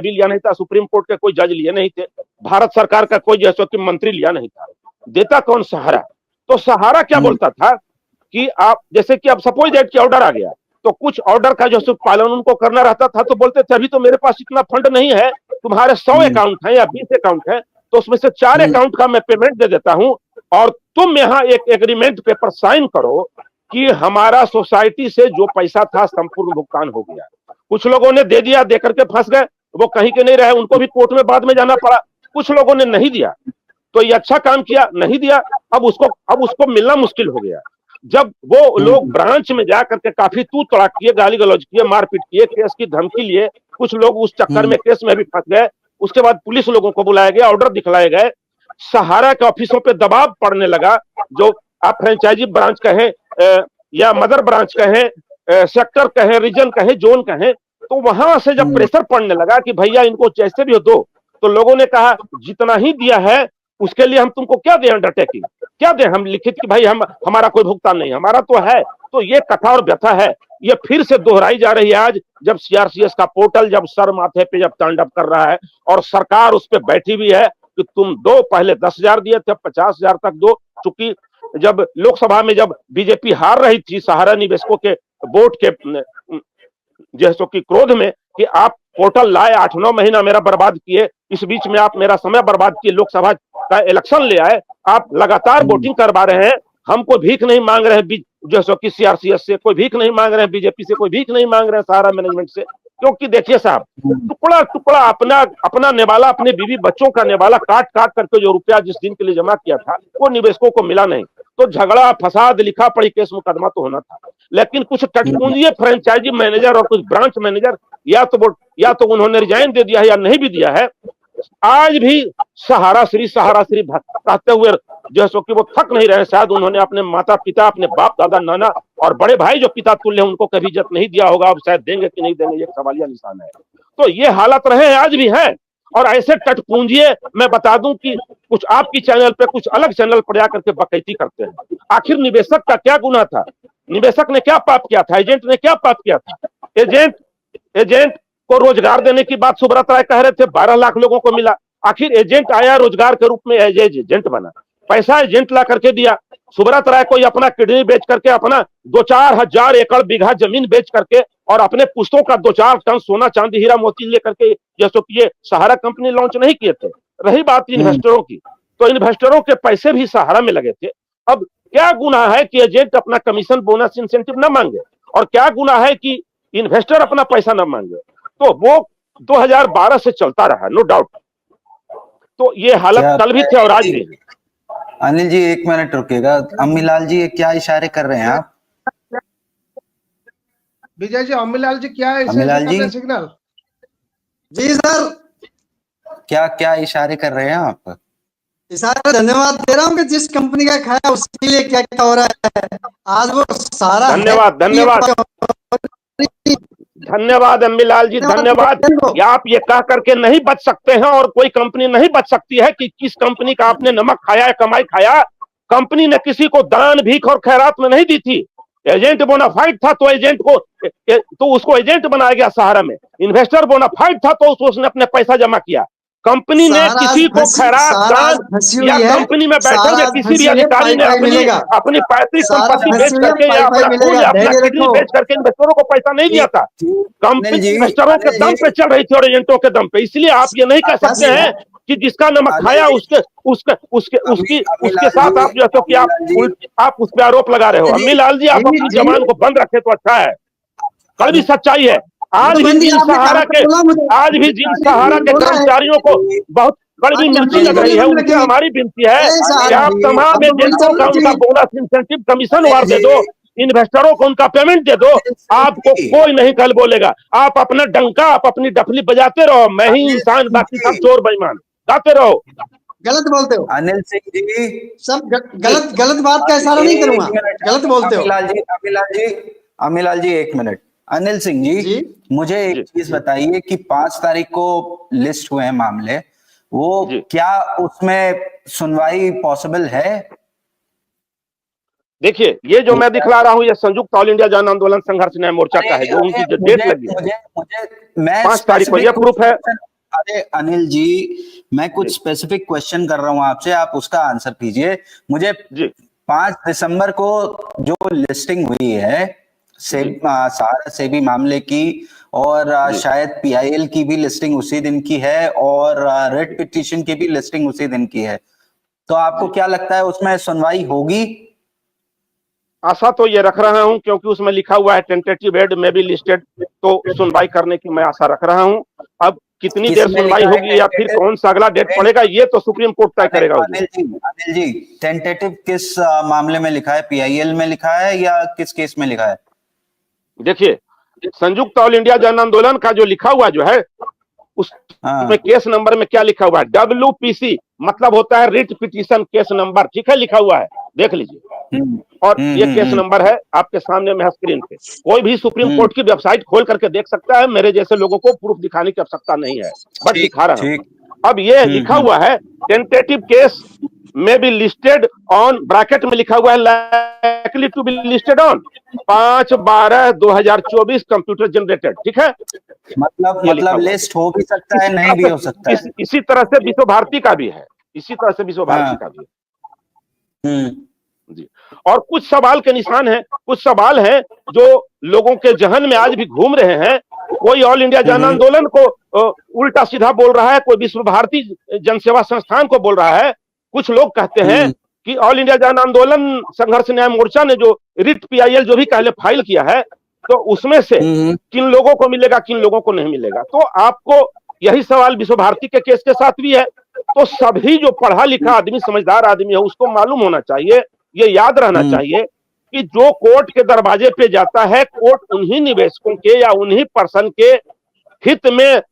भी लिया नहीं था, सुप्रीम कोर्ट के कोई जज लिए नहीं थे, भारत सरकार का कोई जैसे कि मंत्री लिया नहीं था। देता कौन? सहारा। तो सहारा क्या बोलता था कि आप जैसे कि अब सपोज दैट कि ऑर्डर आ गया, तो कुछ ऑर्डर का जो पालन उनको करना रहता था, तो बोलते थे अभी तो मेरे पास इतना फंड नहीं है, तुम्हारे 100 अकाउंट है या 20 अकाउंट है, तो उसमें से 4 अकाउंट का मैं पेमेंट दे देता हूं, और तुम यहाँ एक एग्रीमेंट पेपर साइन करो कि हमारा सोसाइटी से जो पैसा था संपूर्ण भुगतान हो गया। कुछ लोगों ने दे दिया, देकर के फंस गए, वो कहीं के नहीं रहे, उनको भी कोर्ट में बाद में जाना पड़ा। कुछ लोगों ने नहीं दिया, तो ये अच्छा काम किया, नहीं दिया, अब उसको मिलना मुश्किल हो गया। जब वो लोग ब्रांच में जा करके काफी तू तड़ाक किए, गाली गलौज किए, मारपीट किए, केस की धमकी लिए, कुछ लोग उस चक्कर में केस में भी फंस गए। उसके बाद पुलिस लोगों को बुलाया गया, ऑर्डर दिखलाए गए, सहारा के ऑफिसों पे दबाव पड़ने लगा। जो आप फ्रेंचाइजी ब्रांच कहें या मदर ब्रांच कहें, सेक्टर कहें, रीजन कहें, जोन कहें, तो वहां से जब प्रेशर पड़ने लगा कि भैया इनको जैसे भी हो दो, तो लोगों ने कहा जितना ही दिया है उसके लिए हम तुमको क्या दें, अंडरटेकिंग क्या दें, हम लिखित कि भाई हमारा कोई भुगतान नहीं, हमारा तो है। तो ये कथा और व्यथा है, ये फिर से दोहराई जा रही है आज, जब सीआरसीएस का पोर्टल जब सर माथे पे जब तांडव कर रहा है और सरकार उस पर बैठी हुई है कि तुम दो, पहले 10,000 दिए थे, 50,000 तक दो। चूंकि जब लोकसभा में जब बीजेपी हार रही थी, सहारा निवेशकों के वोट के जैसो की क्रोध में कि आप पोर्टल लाए, 8-9 महीना मेरा बर्बाद किए, इस बीच में आप मेरा समय बर्बाद किए, लोकसभा का इलेक्शन ले आए, आप लगातार वोटिंग करवा रहे हैं, हम कोई भीख नहीं मांग रहे हैं, जैसो कि सीआरसीएस से कोई भीख नहीं मांग रहे हैं, बीजेपी से कोई भीख नहीं मांग रहे हैं, सहारा मैनेजमेंट से। क्योंकि देखिए साहब, टुकड़ा टुकड़ा अपना निवाला, अपने बीवी बच्चों का निवाला काट काट करके जो रुपया जिस दिन के लिए जमा किया था वो निवेशकों को मिला नहीं, तो झगड़ा फसाद लिखा पड़ी केस मुकदमा तो होना था। लेकिन कुछ टटपुंजिए फ्रेंचाइजी मैनेजर और कुछ ब्रांच मैनेजर या तो उन्होंने रिजाइन दे दिया है या नहीं भी दिया है, आज भी सहारा श्री कहते हुए जो है कि वो थक नहीं रहे। शायद उन्होंने अपने माता पिता, अपने बाप दादा नाना और बड़े भाई जो पिता तुल्य उनको कभी इज्जत नहीं दिया होगा, अब शायद देंगे कि नहीं देंगे, ये सवालिया निशान है। तो ये हालत रहे, आज भी है। और ऐसे टटपूंजिए, मैं बता दूं कि कुछ आपकी चैनल पे, कुछ अलग चैनल पर जाकर के बकैती करते हैं। आखिर निवेशक का क्या गुनाह था? निवेशक ने क्या पाप किया था? एजेंट ने क्या पाप किया था? एजेंट को रोजगार देने की बात सुब्रत राय कह रहे थे, 12 लाख लोगों को मिला। आखिर एजेंट आया रोजगार के रूप में, एजेंट बना, पैसा एजेंट ला करके दिया। सुब्रत राय को अपना किडनी बेच करके, अपना 2-4 हजार एकड़ बीघा जमीन बेच करके और अपने पुश्तों का 2-4 टन सोना चांदी हीरा मोती लेकर के जैसे कि ये सहारा कंपनी लॉन्च नहीं किए थे। रही बात इन्वेस्टरों की, तो इन्वेस्टरों के पैसे भी सहारा में लगे थे। अब क्या गुनाह है कि एजेंट अपना कमीशन, बोनस, इंसेंटिव न मांगे, और क्या गुनाह है कि इन्वेस्टर अपना पैसा न मांगे? तो वो 2012 से चलता रहा, नो डाउट। तो ये हालत कल भी थे और आज भी। अनिल जी 1 मिनट रुकेगा। अम्मीलाल जी, ये क्या इशारे कर रहे हैं आप? विजय जी, अम्मीलाल जी क्या है अम्मीलाल जी सिग्नल? जी सर, क्या क्या इशारे कर रहे हैं आप? इशारा धन्यवाद दे रहा हूँ कि जिस कंपनी का खाया उसके लिए क्या क्या हो रहा है। आज वो सारा धन्यवाद अम्मीलाल जी, धन्यवाद। आप ये कह करके नहीं बच सकते हैं और कोई कंपनी नहीं बच सकती है कि किस कंपनी का आपने नमक खाया है, कमाई खाया। कंपनी ने किसी को दान भीख और खैरात में नहीं दी थी। एजेंट बोनाफाइड था तो एजेंट को तो उसको एजेंट बनाया गया सहारा में। इन्वेस्टर बोनाफाइड था तो उसने अपने पैसा जमा किया। कंपनी ने किसी को खैरात दान या कंपनी में बैठे हुए किसी भी अधिकारी ने अपनी पैतृक संपत्ति बेच करके या अपना खून या अपना किडनी बेच करके इन्वेस्टरों को पैसा नहीं दिया था। कंपनी इन्वेस्टरों के दम पे चल रही थी और एजेंटों के दम पे। इसलिए आप ये नहीं कह सकते हैं कि जिसका नमक खाया उसके साथ आप जो है कि आप उस पर आरोप लगा रहे हो। अम्मीलाल जी, आप अपनी जबान को बंद रखे तो अच्छा है। कड़वी सच्चाई है। आज भी जिन सहारा के कर्मचारियों को बहुत कड़वी मिर्ची लग रही है, उनसे हमारी विनती है कि आप तमाम एजेंटों का उनका बोनस, इंसेंटिव, कमीशन वार दे दो, इन्वेस्टरों को उनका पेमेंट दे दो। आपको कोई नहीं कल बोलेगा। आप अपना डंका, आप अपनी डफली बजाते रहो, मैं ही इंसान, बाकी सब चोर बेईमान, गाते रहो। गलत बोलते हो अनिल सिंह जी, सब गलत बात का इशारा नहीं करूंगा, गलत बोलते हो। अम्मीलाल जी 1 मिनट। अनिल सिंह जी, मुझे एक चीज बताइए कि 5 तारीख को लिस्ट हुए हैं मामले, वो क्या उसमें सुनवाई पॉसिबल है? देखिए, ये जो मैं दिखला रहा हूँ, ये संयुक्त ऑल इंडिया जन आंदोलन संघर्ष न्याय मोर्चा का है, जो उनकी जो डेट लगी है 5 तारीख को, ये प्रूफ है। अरे अनिल जी, मैं कुछ स्पेसिफिक क्वेश्चन कर रहा हूं आपसे, आप उसका आंसर कीजिए मुझे। जी 5 दिसंबर को जो लिस्टिंग हुई है सहारा सेबी मामले की, और शायद पीआईएल की भी लिस्टिंग उसी दिन की है, और रेड पिटीशन की भी लिस्टिंग उसी दिन की है। तो आपको क्या लगता है उसमें सुनवाई होगी? आशा तो ये रख रहा हूं, क्योंकि उसमें लिखा हुआ है टेंटेटिव हेड में भी लिस्टेड, तो सुनवाई करने की मैं आशा रख रहा हूं। अब कितनी देर किसमें सुनवाई लिखा है होगी या फिर टेंटेटिव? कौन सा अगला डेट पड़ेगा, ये तो सुप्रीम कोर्ट तय करेगा उस दिन। अनिल जी, टेंटेटिव किस मामले में लिखा है? पीआईएल में लिखा है या किस केस में लिखा है? देखिए, संयुक्त ऑल इंडिया जन आंदोलन का जो लिखा हुआ जो है, उसमें केस नंबर में क्या लिखा हुआ है? WPC मतलब होता है रिट पिटीशन केस नंबर, ठीक है, लिखा हुआ है, देख लीजिए। और ये केस नंबर है आपके सामने में स्क्रीन पे। कोई भी सुप्रीम कोर्ट की वेबसाइट खोल करके देख सकता है, मेरे जैसे लोगों को प्रूफ दिखाने की आवश्यकता नहीं है, बट दिखा रहा हूं। अब ये लिखा हुआ है टेंटेटिव केस में बी लिस्टेड ऑन, ब्रैकेट में लिखा हुआ है likely to be listed on 5/12/2024 computer generated, ठीक है। मतलब लिस्ट हो भी सकता है, नहीं भी हो सकता है। इसी तरह से विश्व भारती का भी है, इसी तरह से विश्व भारती का भी है जी। और कुछ सवाल के निशान हैं, कुछ सवाल हैं जो लोगों के जहन में आज भी घूम रहे हैं। कोई ऑल इंडिया जन आंदोलन को उल्टा सीधा बोल रहा है, कोई विश्व भारती जनसेवा संस्थान को बोल रहा है। कुछ लोग कहते हैं कि ऑल इंडिया जन आंदोलन संघर्ष न्याय मोर्चा ने जो रिट पीआईएल जो भी पहले फाइल किया है, तो उसमें से किन लोगों को मिलेगा, किन लोगों को नहीं मिलेगा। तो आपको यही सवाल विश्व भारती के केस के साथ भी है। तो सभी जो पढ़ा लिखा आदमी, समझदार आदमी है, उसको मालूम होना चाहिए, ये याद रहना चाहिए कि जो कोर्ट के दरवाजे पे जाता है, कोर्ट उन्हीं निवेशकों के या उन्हीं पर्सन के हित में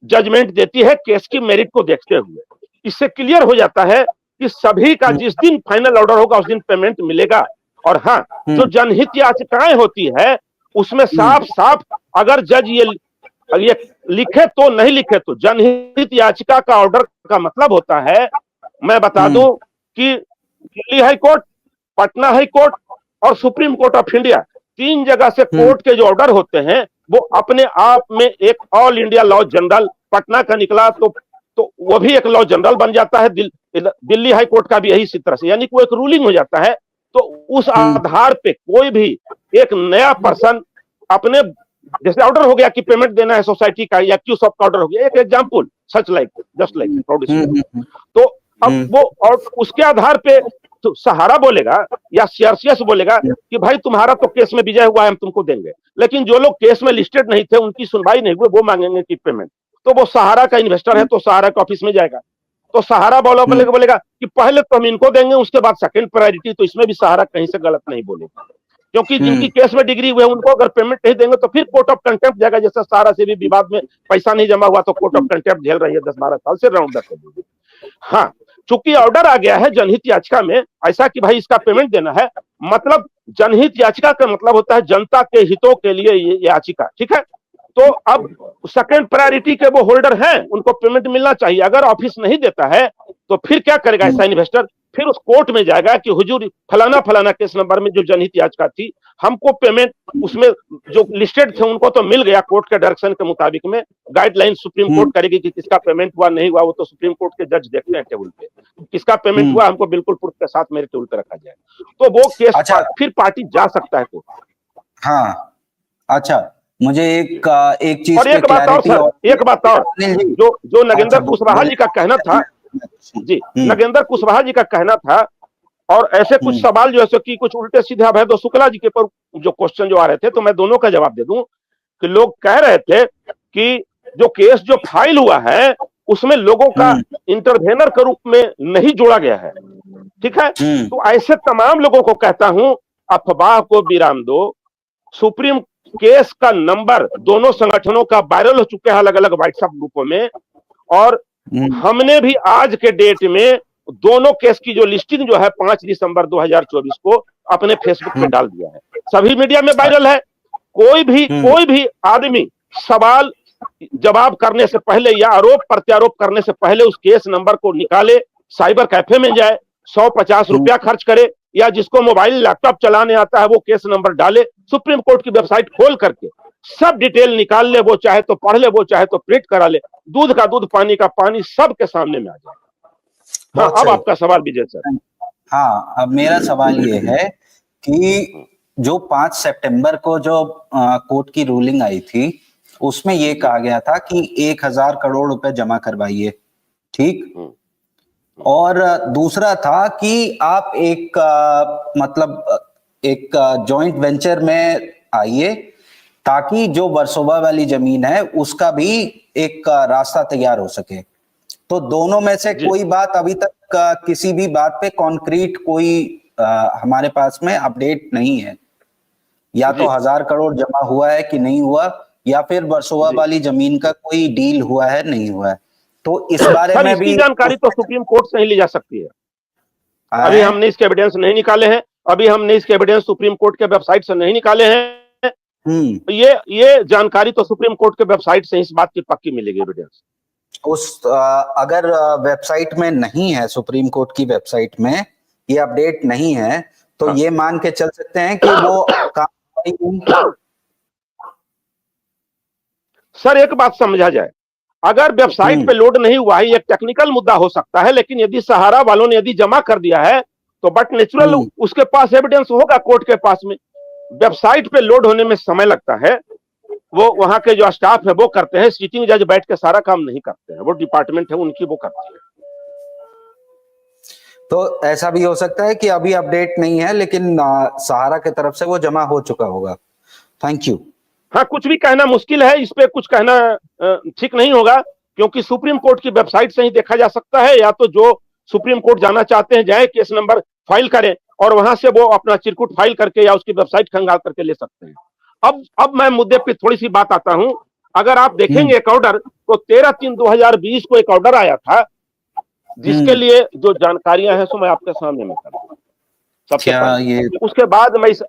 जजमेंट देती है, केस की मेरिट को देखते हुए। इससे क्लियर हो जाता है कि सभी का जिस दिन फाइनल ऑर्डर होगा उस दिन पेमेंट मिलेगा। और हाँ, जो जनहित याचिकाएं होती है उसमें साफ साफ अगर जज ये लिखे तो नहीं लिखे तो, जनहित याचिका का ऑर्डर का मतलब होता है, मैं बता दूं कि Delhi high court, Patna high court और सुप्रीम कोर्ट ऑफ इंडिया, 3 जगह से कोर्ट के जो ऑर्डर होते हैं वो अपने आप में एक all India law general, Patna का निकला तो वो भी एक लॉ जनरल बन जाता है। दिल्ली हाई कोर्ट का भी यही इसी तरह से, यानी कोई एक रूलिंग हो जाता है। तो उस आधार पे कोई भी एक नया पर्सन अपने, जैसे ऑर्डर हो गया कि पेमेंट देना है सोसाइटी का या क्यू सॉफ्ट का ऑर्डर हो गया, एक example such like just like, तो अब वो और उसके आधार पे तो सहारा बोलेगा या सीआरसीएस बोलेगा कि भाई तुम्हारा तो केस में विजय हुआ है, हम तुमको देंगे। लेकिन जो लोग केस में लिस्टेड नहीं थे, उनकी सुनवाई नहीं हुई, वो मांगेंगे कि पेमेंट। तो वो सहारा का इन्वेस्टर है तो सहारा के ऑफिस में जाएगा, तो सहारा बोलेगा कि पहले तो हम इनको देंगे, उसके बाद सेकंड प्रायोरिटी। तो इसमें भी सहारा कहीं से गलत नहीं बोलेगा, क्योंकि जिनकी केस में डिग्री हुई है उनको अगर पेमेंट नहीं देंगे तो फिर कोर्ट ऑफ कंटेम्प्ट जाएगा। जैसे सहारा से भी विवाद में पैसा नहीं जमा हुआ तो कोर्ट ऑफ कंटेम्प्ट झेल रही है 10-12 साल से राउंड अप। हाँ, चूंकि ऑर्डर आ गया है जनहित याचिका में ऐसा कि भाई इसका पेमेंट देना है, मतलब जनहित याचिका का मतलब होता है जनता के हितों के लिए ये याचिका, ठीक है। तो अब सेकंड प्रायोरिटी के वो होल्डर हैं, उनको पेमेंट मिलना चाहिए। अगर ऑफिस नहीं देता है तो फिर क्या करेगा ऐसा इन्वेस्टर? फिर उस कोर्ट में जाएगा कि हुजूर फलाना फलाना केस नंबर में जो जनहित याचिका थी, हमको पेमेंट उसमें जो लिस्टेड थे उनको तो मिल गया कोर्ट के डायरेक्शन के मुताबिक में। गाइडलाइन सुप्रीम कोर्ट करेगी कि किसका पेमेंट हुआ नहीं हुआ, वो तो सुप्रीम कोर्ट के जज देखते हैं टेबल पे। किसका पेमेंट हुआ हमको बिल्कुल प्रूफ के साथ मेरे टेबल पे रखा जाए, तो वो केस फिर पार्टी जा सकता है कोर्ट। हाँ, अच्छा, मुझे एक चीज और एक बात और सर, एक बात और, जो नगेंद्र कुशवाहा जी का कहना था जी, नगेंद्र कुशवाहा जी का कहना था, और ऐसे कुछ सवाल जो है कि कुछ उल्टे सीधे अभय शुक्ला जी के पर जो क्वेश्चन जो आ रहे थे, तो मैं दोनों का जवाब दे दूं कि लोग कह रहे थे कि जो केस जो फाइल हुआ है उसमें लोगों का इंटरवेनर के रूप में नहीं जोड़ा गया है, ठीक है। तो ऐसे तमाम लोगों को कहता हूं, अफवाह को विराम दो। सुप्रीम केस का नंबर दोनों संगठनों का वायरल हो चुके हैं अलग अलग व्हाट्सएप ग्रुपों में, और हमने भी आज के डेट में दोनों केस की जो लिस्टिंग जो है 5 दिसंबर 2024 को अपने फेसबुक पे डाल दिया है, सभी मीडिया में वायरल है। कोई भी आदमी सवाल जवाब करने से पहले या आरोप प्रत्यारोप करने से पहले उस केस नंबर को निकाले, साइबर कैफे में जाए, 150 रुपया खर्च करे, या जिसको मोबाइल लैपटॉप चलाने आता है वो केस नंबर डाले, सुप्रीम कोर्ट की वेबसाइट खोल करके सब डिटेल निकाल ले, वो चाहे तो पढ़ ले, वो चाहे तो प्रिंट करा ले, दूध का दूध पानी का पानी सबके सामने में आ जाएगा। हाँ, बहुत अब सही। आपका सवाल विजय सर। हाँ, अब मेरा सवाल ये है कि जो 5 सितंबर को जो कोर्ट की रूलिंग आई थी, उसमें ये कहा गया था कि 1000 करोड़ रुपए जमा करवाइए, ठीक। और दूसरा था कि आप एक मतलब एक जॉइंट वेंचर में आइए, ताकि जो वर्सोवा वाली जमीन है उसका भी एक रास्ता तैयार हो सके। तो दोनों में से कोई बात अभी तक किसी भी बात पे कॉन्क्रीट कोई हमारे पास में अपडेट नहीं है। या तो 1000 करोड़ जमा हुआ है कि नहीं हुआ, या फिर वर्सोवा वाली जमीन का कोई डील हुआ है नहीं हुआ है। तो इस बारे सर, में इसकी भी जानकारी तो सुप्रीम कोर्ट से ही ली जा सकती है। अभी हमने इसके एविडेंस नहीं निकाले हैं, अभी हमने इसके एविडेंस सुप्रीम कोर्ट के वेबसाइट से नहीं निकाले हैं। ये जानकारी तो सुप्रीम कोर्ट के वेबसाइट से इस बात की पक्की मिलेगी एविडेंस। अगर वेबसाइट में नहीं है, सुप्रीम कोर्ट की वेबसाइट में ये अपडेट नहीं है, तो ये मान के चल सकते हैं कि वो सर, एक बात समझा जाए, अगर वेबसाइट पे लोड नहीं हुआ है, एक टेक्निकल मुद्दा हो सकता है, लेकिन यदि सहारा वालों ने यदि जमा कर दिया है तो बट नेचुरल उसके पास एविडेंस होगा कोर्ट के पास में। वेबसाइट पे लोड होने में समय लगता है, वो वहां के जो स्टाफ है वो करते हैं, सिटिंग जज बैठ के सारा काम नहीं करते हैं, वो डिपार्टमेंट है उनकी, वो करती है। तो ऐसा भी हो सकता है कि अभी अपडेट नहीं है, लेकिन सहारा की तरफ से वो जमा हो चुका होगा। Thank you. हाँ, कुछ भी कहना मुश्किल है, इस पे कुछ कहना ठीक नहीं होगा, क्योंकि सुप्रीम कोर्ट की वेबसाइट से ही देखा जा सकता है। या तो जो सुप्रीम कोर्ट जाना चाहते हैं जाए, केस नंबर फाइल करें और वहां से वो अपना चिरकुट फाइल करके या उसकी वेबसाइट खंगाल करके ले सकते हैं। अब मैं मुद्दे पे थोड़ी सी बात आता हूं। अगर आप देखेंगे एक ऑर्डर, तो 13/3/2020 को एक ऑर्डर आया था, जिसके लिए जो जानकारियां हैं सो मैं आपके सामने में कर दूं। सबसे पहले उसके बाद मैं इस